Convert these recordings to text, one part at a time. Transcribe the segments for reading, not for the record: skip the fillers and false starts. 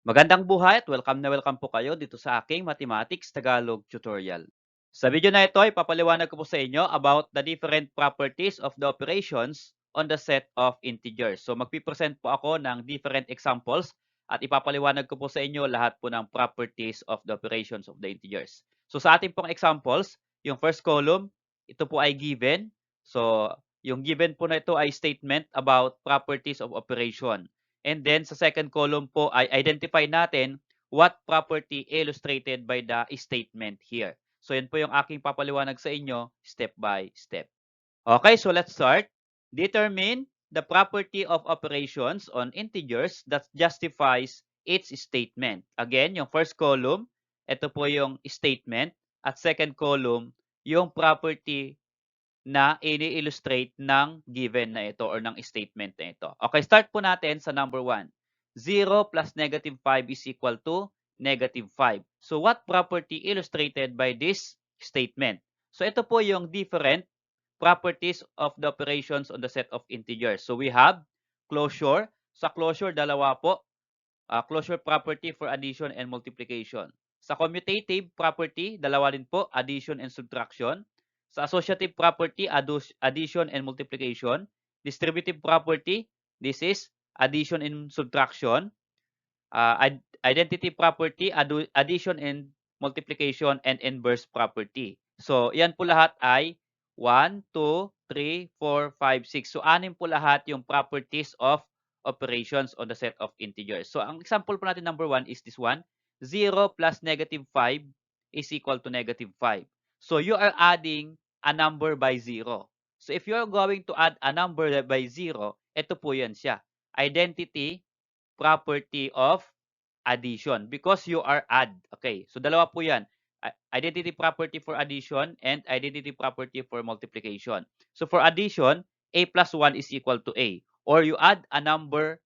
Magandang buhay at welcome na welcome po kayo dito sa aking Mathematics Tagalog tutorial. Sa video na ito ay papaliwanag ko po sa inyo about the different properties of the operations on the set of integers. So magpipresent po ako ng different examples at ipapaliwanag ko po sa inyo lahat po ng properties of the operations of the integers. So sa ating pong examples, yung first column, ito po ay given. So yung given po na ito ay statement about properties of operation. And then sa second column po ay identify natin what property illustrated by the statement here. So yan po yung aking papaliwanag sa inyo step by step. Okay, so let's start. Determine the property of operations on integers that justifies its statement. Again, yung first column, ito po yung statement. At second column, yung property na ini-illustrate ng given na ito or ng statement na ito. Okay, start po natin sa number 1. 0 plus negative 5 is equal to negative 5. So what property illustrated by this statement? So ito po yung different properties of the operations on the set of integers. So we have closure. Sa closure, dalawa po. Closure property for addition and multiplication. Sa commutative property, dalawa din po, addition and subtraction. Sa associative property, addition and multiplication. Distributive property, this is addition and subtraction. Identity property, addition and multiplication, and inverse property. So, yan po lahat ay 1, 2, 3, 4, 5, 6. So, anim po lahat yung properties of operations on the set of integers. So, ang example po natin number 1 is this one. 0 plus negative 5 is equal to negative 5. So, you are adding a number by 0. So, if you are going to add a number by 0, ito po yan siya. Identity property of addition because you are add. Okay, so dalawa po yan. Identity property for addition and identity property for multiplication. So for addition, a plus 1 is equal to a. Or you add a number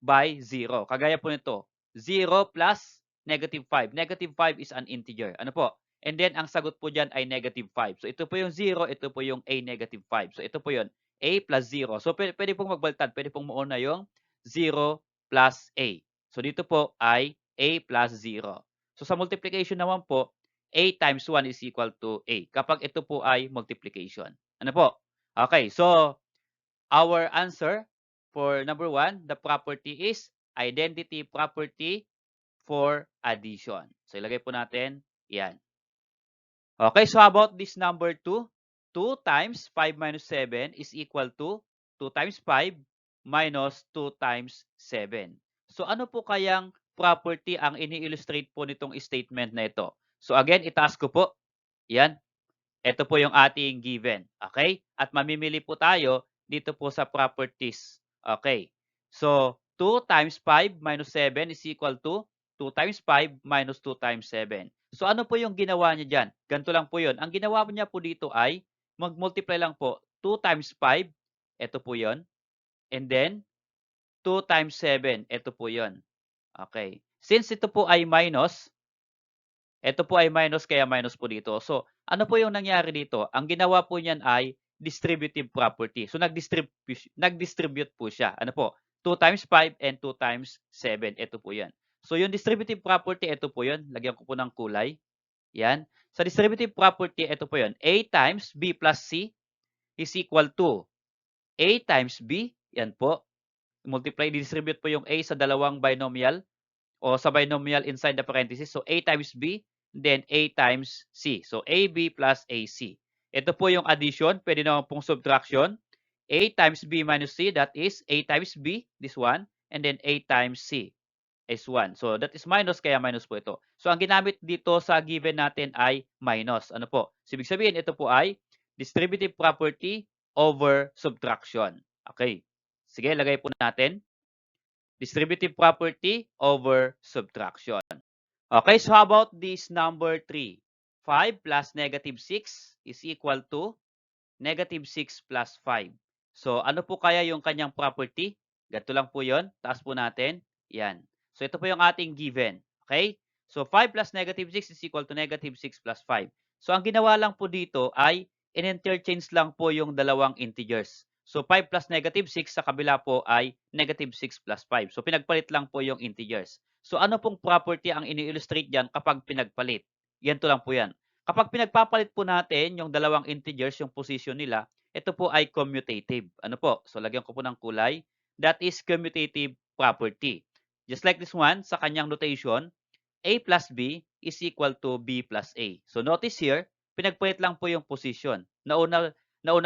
by 0. Kagaya po nito, 0 plus negative 5. Negative 5 is an integer. Ano po? And then, ang sagot po dyan ay negative 5. So, ito po yung 0, ito po yung a negative 5. So, ito po yun, a plus 0. So, pwede pong magbaltad. Pwede pong mauna yung 0 plus a. So, dito po ay a plus 0. So, sa multiplication naman po, a times 1 is equal to a. Kapag ito po ay multiplication. Ano po? Okay, so, our answer for number 1, the property is identity property for addition. So, ilagay po natin yan. Okay, so how about this number 2? 2 times 5 minus 7 is equal to 2 times 5 minus 2 times 7. So, ano po kayang property ang ini-illustrate po nitong statement na ito? So, again, itaas ko po. Yan. Ito po yung ating given. Okay? At mamimili po tayo dito po sa properties. Okay. So, 2 times 5 minus 7 is equal to 2 times 5 minus 2 times 7. So, ano po yung ginawa niya dyan? Ganito lang po yun. Ang ginawa niya po dito ay mag-multiply lang po. 2 times 5, ito po yun. And then, 2 times 7, ito po yun. Okay. Since ito po ay minus, ito po ay minus kaya minus po dito. So, ano po yung nangyari dito? Ang ginawa po niyan ay distributive property. So, nag-distribute po siya. Ano po? 2 times 5 and 2 times 7. Ito po yan. So, yung distributive property, ito po yun. Lagyan ko po ng kulay. Yan. Sa distributive property, ito po yun. A times B plus C is equal to A times B. Yan po. Multiply, distribute po yung A sa dalawang binomial o sa binomial inside the parenthesis. So, A times B, then A times C. So, AB plus AC. Ito po yung addition. Pwede naman pong subtraction. A times B minus C, that is A times B, this one, and then A times C is 1. So, that is minus, kaya minus po ito. So, ang ginamit dito sa given natin ay minus. Ano po? So, ibig sabihin, ito po ay distributive property over subtraction. Okay. Sige, lagay po natin. Distributive property over subtraction. Okay, so how about this number 3? 5 plus negative 6 is equal to negative 6 plus 5. So, ano po kaya yung kanyang property? Ganito lang po yon. Taas po natin. Yan. So, ito po yung ating given. Okay? So, 5 plus negative 6 is equal to negative 6 plus 5. So, ang ginawa lang po dito ay in-interchange lang po yung dalawang integers. So 5 plus negative 6 sa kabila po ay negative 6 plus 5. So pinagpalit lang po yung integers. So ano pong property ang ini-illustrate diyan kapag pinagpalit? Ganito lang po yan. Kapag pinagpapalit po natin yung dalawang integers, yung position nila, ito po ay commutative. Ano po? So lagyan ko po ng kulay. That is commutative property. Just like this one, sa kanyang notation, A plus B is equal to B plus A. So notice here, pinagpalit lang po yung position. Nauna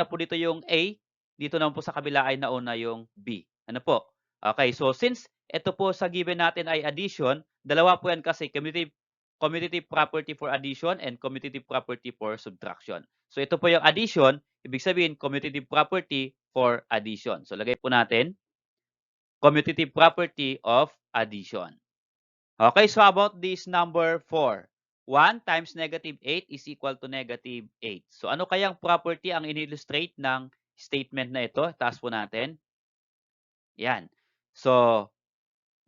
po dito yung A, dito naman po sa kabila ay nauna yung B. Ano po? Okay, so since ito po sa given natin ay addition, dalawa po yan kasi commutative property for addition and commutative property for subtraction. So ito po yung addition, ibig sabihin commutative property for addition. So lagay po natin commutative property of addition. Okay, so about this number 4. 1 times negative 8 is equal to negative 8. So ano kayang property ang in-illustrate ng statement na ito? Taas po natin. Yan. So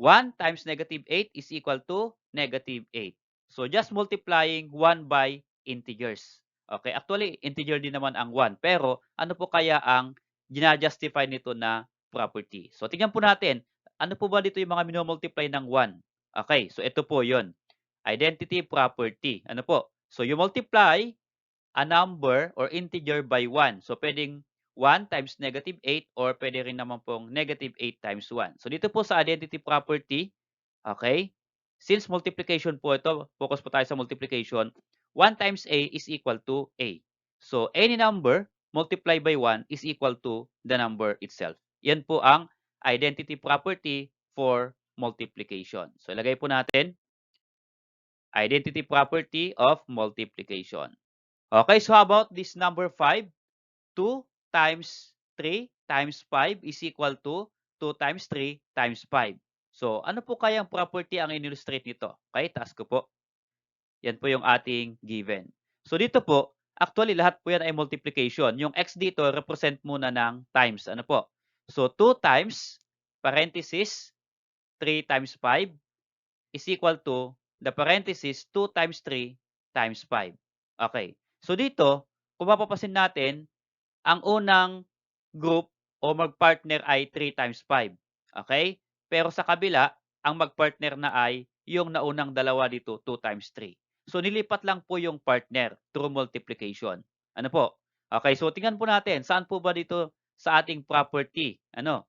1 times negative 8 is equal to negative 8. So just multiplying 1 by integers. Okay, actually integer din naman ang 1. Pero ano po kaya ang gina-justify nito na property? So tingnan po natin, ano po ba dito yung mga minomultiply ng 1? Okay, so ito po yon. Identity property. Ano po? So you multiply a number or integer by 1. So pwedeng 1 times negative 8 or pwede rin naman pong negative 8 times 1. So dito po sa identity property, okay, since multiplication po ito, focus po tayo sa multiplication, 1 times A is equal to A. So any number multiplied by 1 is equal to the number itself. Yan po ang identity property for multiplication. So ilagay po natin, identity property of multiplication. Okay, so how about this number 5? 2 times 3 times 5 is equal to 2 times 3 times 5. So, ano po kayang property ang in-illustrate nito? Okay, taas ko po. Yan po yung ating given. So, dito po, actually lahat po yan ay multiplication. Yung x dito, represent muna ng times. Ano po? So, 2 times, parenthesis, 3 times 5 is equal to the parenthesis 2 times 3 times 5. Okay. So, dito, kung mapapasin natin, ang unang group o magpartner ay 3 times 5. Okay? Pero sa kabila, ang magpartner na ay yung naunang dalawa dito, 2 times 3. So, nilipat lang po yung partner through multiplication. Ano po? Okay, so tingnan po natin, saan po ba dito sa ating property? Ano?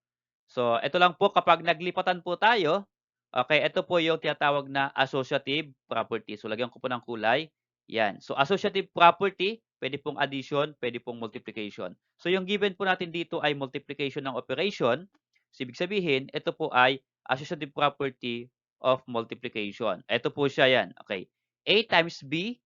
So, ito lang po kapag naglipatan po tayo, okay, ito po yung tinatawag na associative property. So, lagyan ko po ng kulay. Yan. So, associative property, pwede pong addition, pwede pong multiplication. So, yung given po natin dito ay multiplication ng operation. So, ibig sabihin, ito po ay associative property of multiplication. Ito po siya yan. Okay. A times B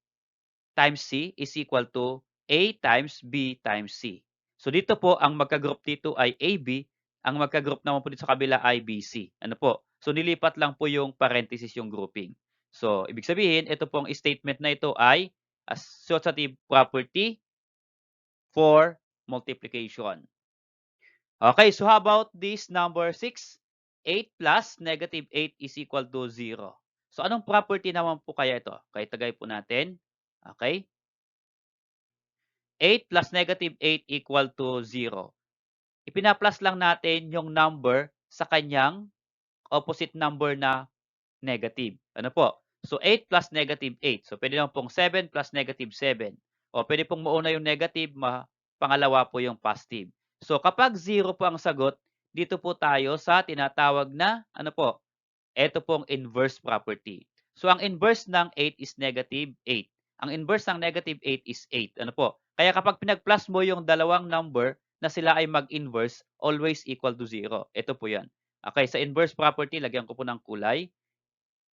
times C is equal to A times B times C. So, dito po, ang magka-group dito ay AB. Ang magka-group naman po dito sa kabila ay BC. Ano po? So, nilipat lang po yung parenthesis yung grouping. So, ibig sabihin, ito pong statement na ito ay associative property for multiplication. Okay, so how about this number 6? 8 plus negative 8 is equal to 0. So, anong property naman po kaya ito? Okay, tagay po natin. Okay. 8 plus negative 8 equal to 0. Ipina-plus lang natin yung number sa kanyang opposite number na negative. Ano po? So, 8 plus negative 8. So, pwede naman pong 7 plus negative 7. O, pwede pong mauna yung negative, pangalawa po yung positive. So, kapag 0 po ang sagot, dito po tayo sa tinatawag na, ano po? Ito pong inverse property. So, ang inverse ng 8 is negative 8. Ang inverse ng negative 8 is 8. Ano po? Kaya kapag pinag-plus mo yung dalawang number na sila ay mag-inverse, always equal to 0. Ito po yan. Okay, sa inverse property, lagyan ko po ng kulay.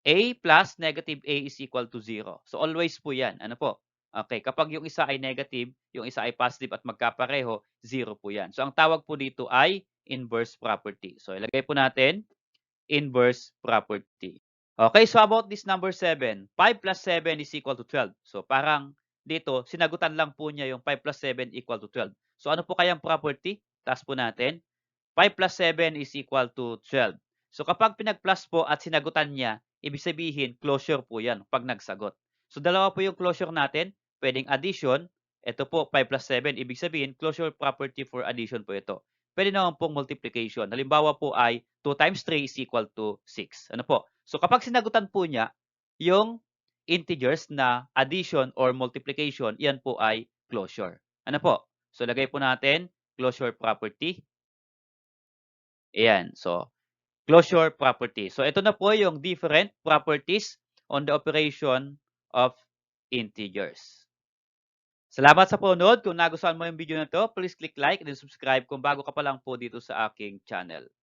A plus negative A is equal to 0. So, always po yan. Ano po? Okay, kapag yung isa ay negative, yung isa ay positive at magkapareho, 0 po yan. So, ang tawag po dito ay inverse property. So, ilagay po natin, inverse property. Okay, so about this number 7. 5 plus 7 is equal to 12. So, parang dito, sinagutan lang po niya yung 5 plus 7 equal to 12. So, ano po kayang property? Taas po natin. 5 plus 7 is equal to 12. So, kapag pinag-plus po at sinagutan niya, ibig sabihin, closure po yan pag nagsagot. So, dalawa po yung closure natin. Pwedeng addition. Ito po, 5 plus 7. Ibig sabihin, closure property for addition po ito. pwede naman pong multiplication. Halimbawa po ay 2 times 3 is equal to 6. Ano po? So kapag sinagutan po niya yung integers na addition or multiplication, yan po ay closure. Ano po? So lagay po natin closure property. Ayan. So closure property. So ito na po yung different properties on the operation of integers. Salamat sa panonood. Kung nagustuhan mo yung video na 'to, please click like and subscribe kung bago ka pa lang po dito sa aking channel.